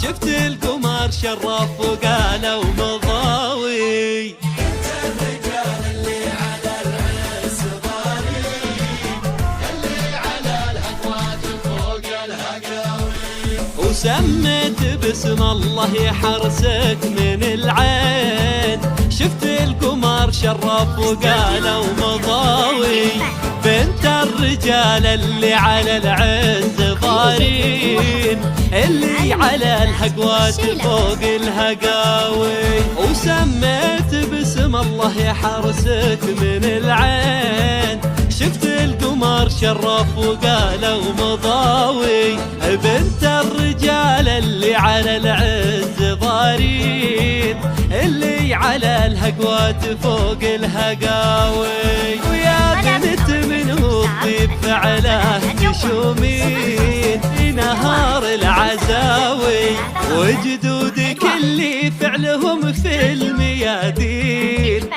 شفت القمر شرف وقالوا مضاوي. الرجال اللي على العز ضارين، اللي على الهقوات فوق الهقاوي. وسميت باسم الله يحرسك من العين، شفت القمر شرف وقالوا مضاوي. بنت الرجال اللي على العز ضارين، اللي على الهقوات فوق الهقاوي. وسميت باسم الله يحرسك من العين، شفت القمر شرف وقالوا مضاوي. بنت الرجال اللي على العز ضارين، اللي على الهقوات فوق الهقاوي. ويا بنت منه الطيب فعله تشومين في نهار العزاوي. وجدودك اللي فعلهم في الميادين،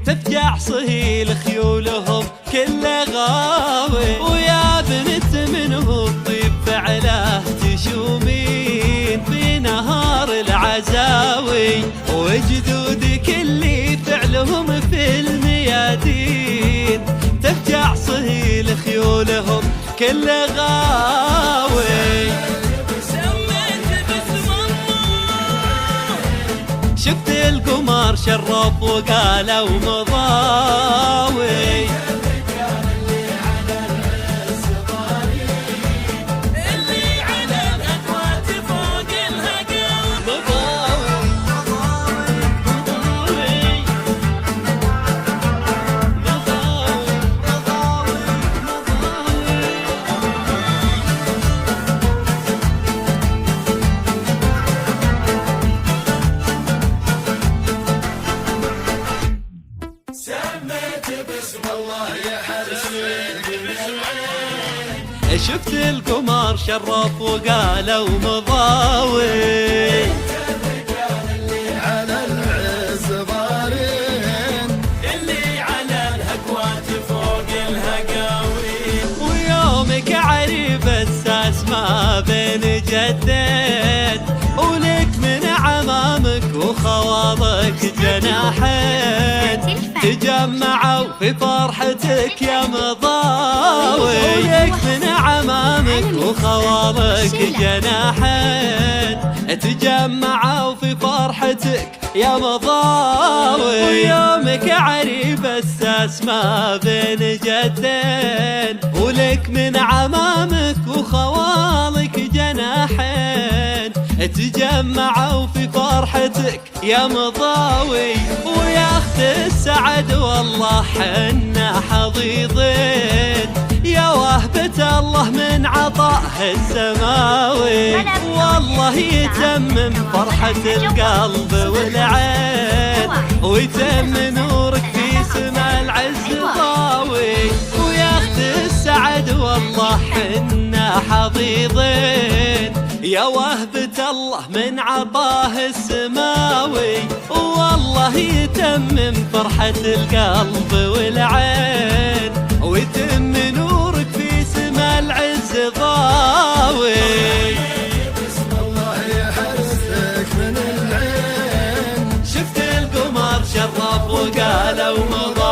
تفجع صهيل خيولهم كل غاوي. ويا بنت منه الطيب فعله تشومين في نهار العزاوي. وجدودك اللي فعلهم في الميادين، تفجع صهيل خيولهم كل غاوي. شفت القمر شرف وقالوا مضاوي. شفت القمر شرف وقالوا مضاوي. الرجال اللي على العز ضارين، اللي على الهقوات فوق الهقاوي. ويومك عريب الساس ما بين جدين، ولك من عمامك وخواضك جناحين، تجمعوا في فرحتك يا مضاوي. ولك من عمامك وخواضك جناحين، تجمعوا في فرحتك يا مضاوي. ويومك عريب الساس ما بين جدين، ولك من عمامك وخوالك جناحين، تجمعوا في فرحتك يا مضاوي. ويا اخت السعد والله حنا حظيظين، يا وهبة الله من عطائه السماوي. والله يتمم فرحة القلب والعين، ويتم نورك في سما العز ضاوي. ويا اخت السعد والله حنا حظيظين، يا وهبة الله من عطاه السماوي. والله يتمم فرحة القلب والعين، ويتم نورك في سما العز ضاوي. بسم الله يحرسك من العين، شفت القمر شرف وقالوا مضاوي.